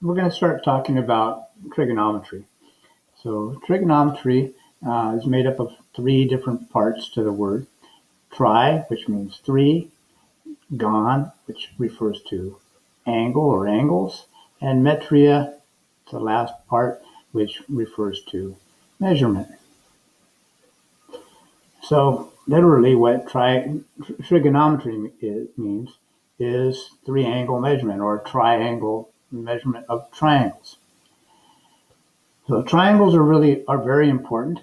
We're going to start talking about trigonometry. So trigonometry is made up of three different parts to the word. Tri, which means three, gon, which refers to angle or angles, and metria, the last part, which refers to measurement. So literally what trigonometry means is three-angle measurement or triangle measurement of triangles. So triangles are very important.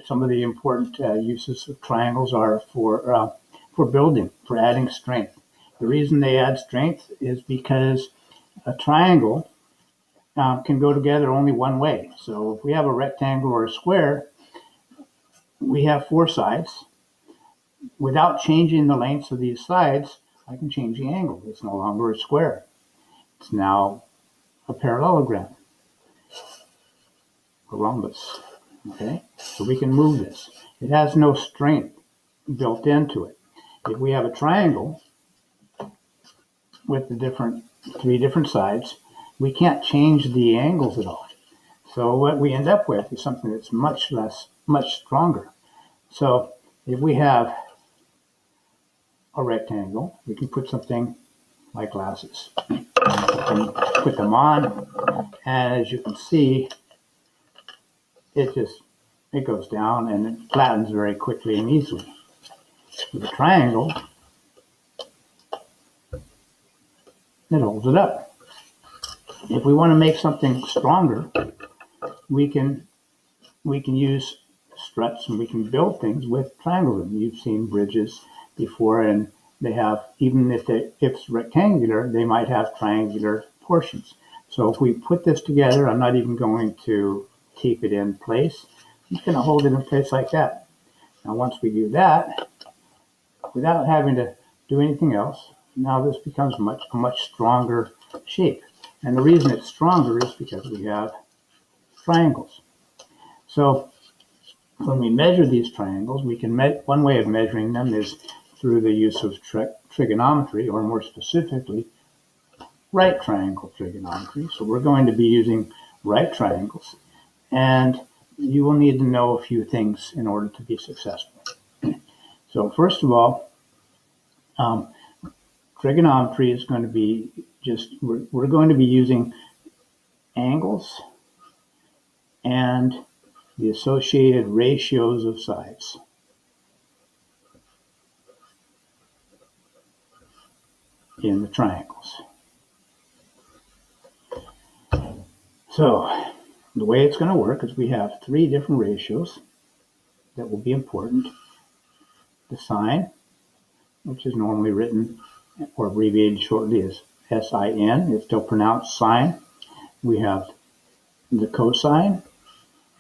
Some of the important uses of triangles are for building, for adding strength. The reason they add strength is because a triangle can go together only one way. So if we have a rectangle or a square, we have four sides. Without changing the lengths of these sides, I can change the angle. It's no longer a square. It's now a parallelogram, a rhombus. Okay, so we can move this. It has no strength built into it. If we have a triangle with the three different sides, we can't change the angles at all. So what we end up with is something that's much stronger. So if we have a rectangle, we can put something like glasses. We can put them on, and as you can see, it goes down and it flattens very quickly and easily. With a triangle, it holds it up. If we want to make something stronger, we can use struts and we can build things with triangles. You've seen bridges before, and they have, even if it's rectangular, they might have triangular portions. So if we put this together, I'm not even going to keep it in place. I'm just going to hold it in place like that. Now once we do that, without having to do anything else, now this becomes a much stronger shape. And the reason it's stronger is because we have triangles. So when we measure these triangles, one way of measuring them is through the use of trigonometry, or more specifically, right triangle trigonometry. So we're going to be using right triangles, and you will need to know a few things in order to be successful. So first of all, trigonometry is going to be we're going to be using angles and the associated ratios of sides. In the triangles. So the way it's going to work is we have three different ratios that will be important. The sine, which is normally written or abbreviated shortly as SIN. It's still pronounced sine. We have the cosine,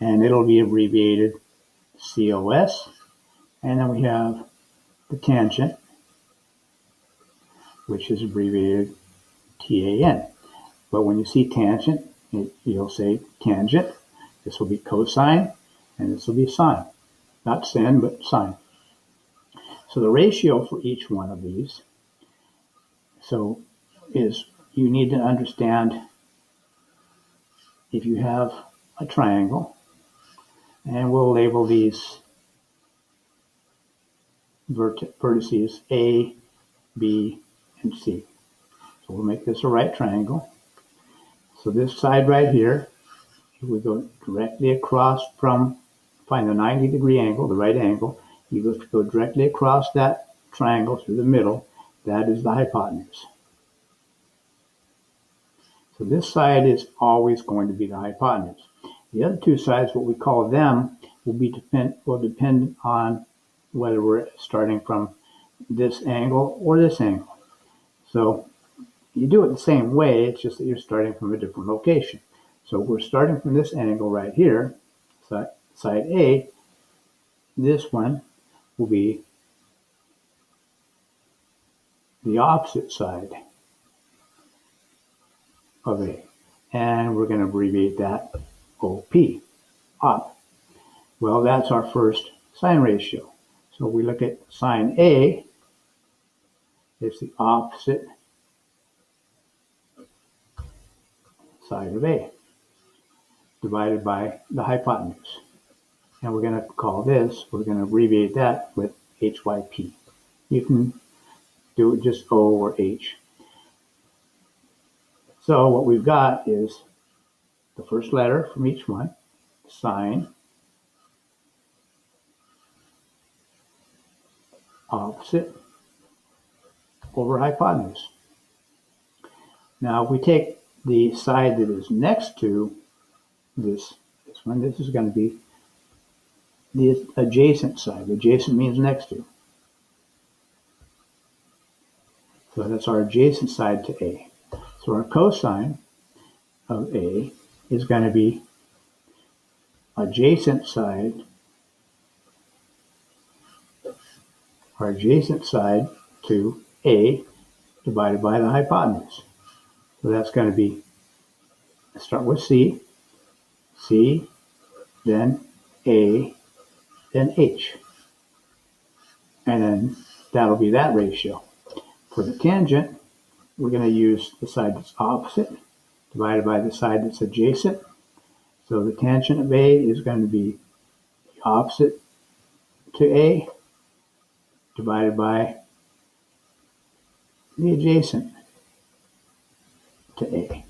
and it'll be abbreviated COS. And then we have the tangent, which is abbreviated TAN. But when you see tangent, you'll say tangent. This will be cosine, and this will be sine. Not sin, but sine. So the ratio for each one of these, is you need to understand if you have a triangle, and we'll label these vertices A, B, and C. So we'll make this a right triangle. So this side right here, if we go directly across find the 90-degree angle, the right angle, you go directly across that triangle through the middle. That is the hypotenuse. So this side is always going to be the hypotenuse. The other two sides, what we call them, will depend on whether we're starting from this angle or this angle. So you do it the same way, it's just that you're starting from a different location. So we're starting from this angle right here, side A. This one will be the opposite side of A. And we're going to abbreviate that OP, op. Well, that's our first sine ratio. So we look at sine A, it's the opposite side of A divided by the hypotenuse. And we're going to call this, we're going to abbreviate that with HYP. You can do it just O or H. So what we've got is the first letter from each one, sine, opposite, over hypotenuse. Now if we take the side that is next to this one, this is going to be the adjacent side. Adjacent means next to. So that's our adjacent side to A. So our cosine of A is going to be adjacent side, our adjacent side to A divided by the hypotenuse. So that's going to be, let's start with C, then A, then H. And then that'll be that ratio. For the tangent, we're going to use the side that's opposite divided by the side that's adjacent. So the tangent of A is going to be the opposite to A divided by the adjacent to A.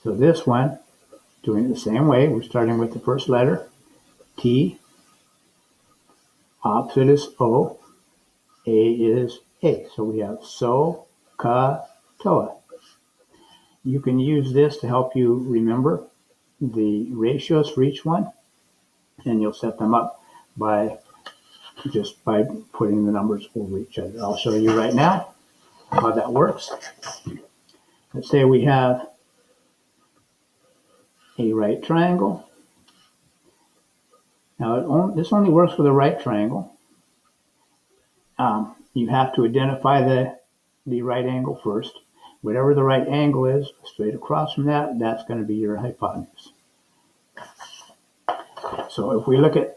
So this one, doing it the same way, we're starting with the first letter, T, opposite is O, A is A. So we have so, ka, toa. You can use this to help you remember the ratios for each one, and you'll set them up by just by putting the numbers over each other. I'll show you right now how that works. Let's say we have a right triangle. Now this only works with a right triangle. You have to identify the right angle first. Whatever the right angle is, straight across from that, that's going to be your hypotenuse. So if we look at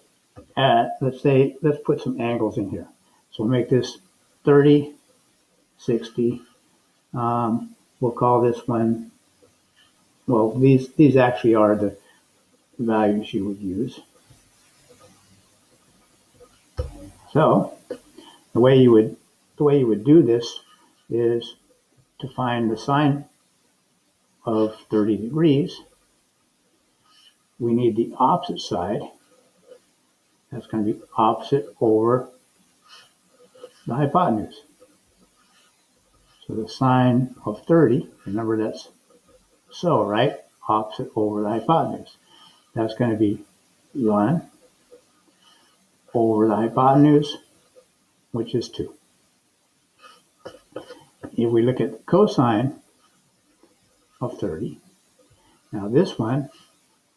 let's put some angles in here. So we'll make this 30, 60. We'll call this one, well, these actually are the values you would use. So the way you would do this is to find the sine of 30 degrees. We need the opposite side. That's going to be opposite over the hypotenuse. So the sine of 30, remember that's so, right? Opposite over the hypotenuse. That's going to be 1 over the hypotenuse, which is 2. If we look at the cosine of 30, now this one,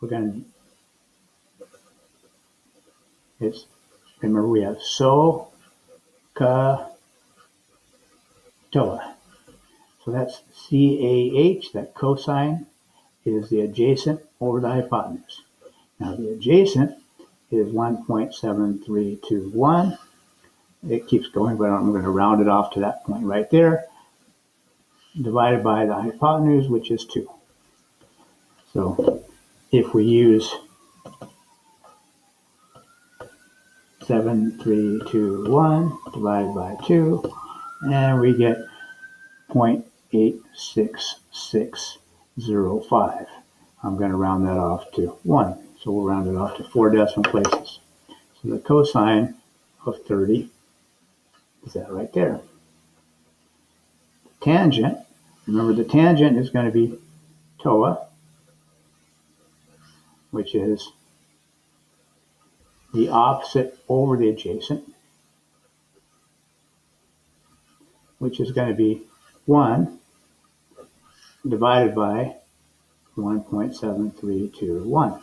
we're going to, remember we have so, ka, toa. So that's CAH, that cosine is the adjacent over the hypotenuse. Now the adjacent is 1.7321. It keeps going, but I'm going to round it off to that point right there, divided by the hypotenuse, which is 2. So if we use 7321 divided by 2, and we get 0.86605. I'm going to round that off to 1. So we'll round it off to 4 decimal places. So the cosine of 30 is that right there. The tangent, remember the tangent is going to be toa, which is the opposite over the adjacent, which is going to be 1 divided by 1.7321.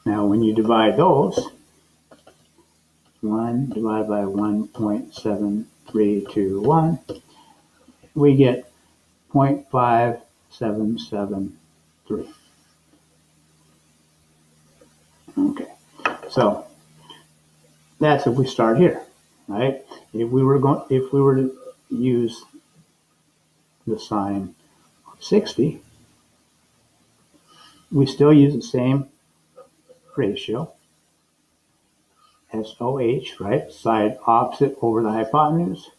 Now when you divide those, 1 divided by 1.7321, we get 0.5773. Okay, so that's if we start here, right? If we were to use the sine of 60, we still use the same ratio, SOH, right? Side opposite over the hypotenuse.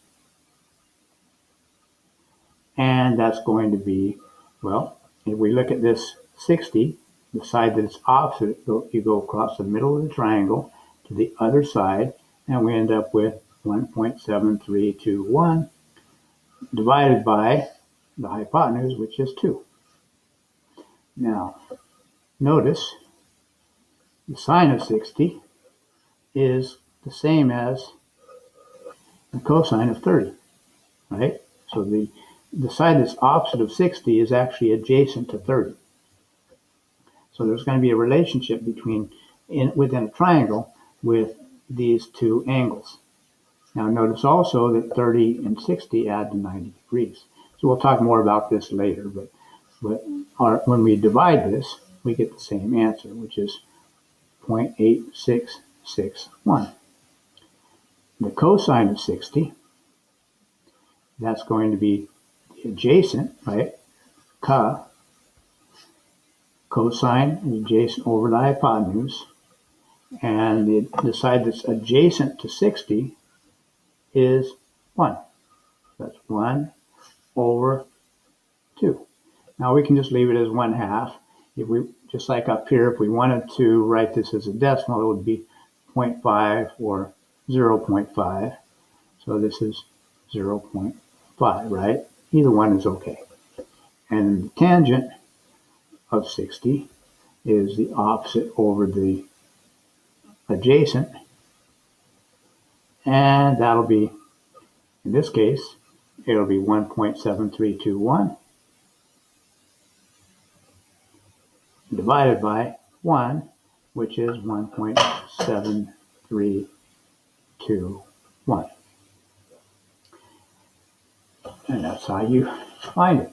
And that's going to be, well, if we look at this 60, the side that is opposite, you go across the middle of the triangle to the other side, and we end up with 1.7321 divided by the hypotenuse, which is 2. Now, notice the sine of 60 is the same as the cosine of 30, right? So the side that's opposite of 60 is actually adjacent to 30. So there's going to be a relationship within a triangle with these two angles. Now notice also that 30 and 60 add to 90 degrees. So we'll talk more about this later, but when we divide this, we get the same answer, which is 0.8661. The cosine of 60, that's going to be the adjacent, right? Cosine is adjacent over the hypotenuse, and the side that's adjacent to 60 is 1. That's 1 over 2. Now we can just leave it as 1/2. If we, just like up here, if we wanted to write this as a decimal, it would be 0.5 or 0.5. So this is 0.5, right? Either one is okay. And the tangent of 60 is the opposite over the adjacent. And that'll be, in this case, it'll be 1.7321 divided by 1, which is 1.7321. And that's how you find it.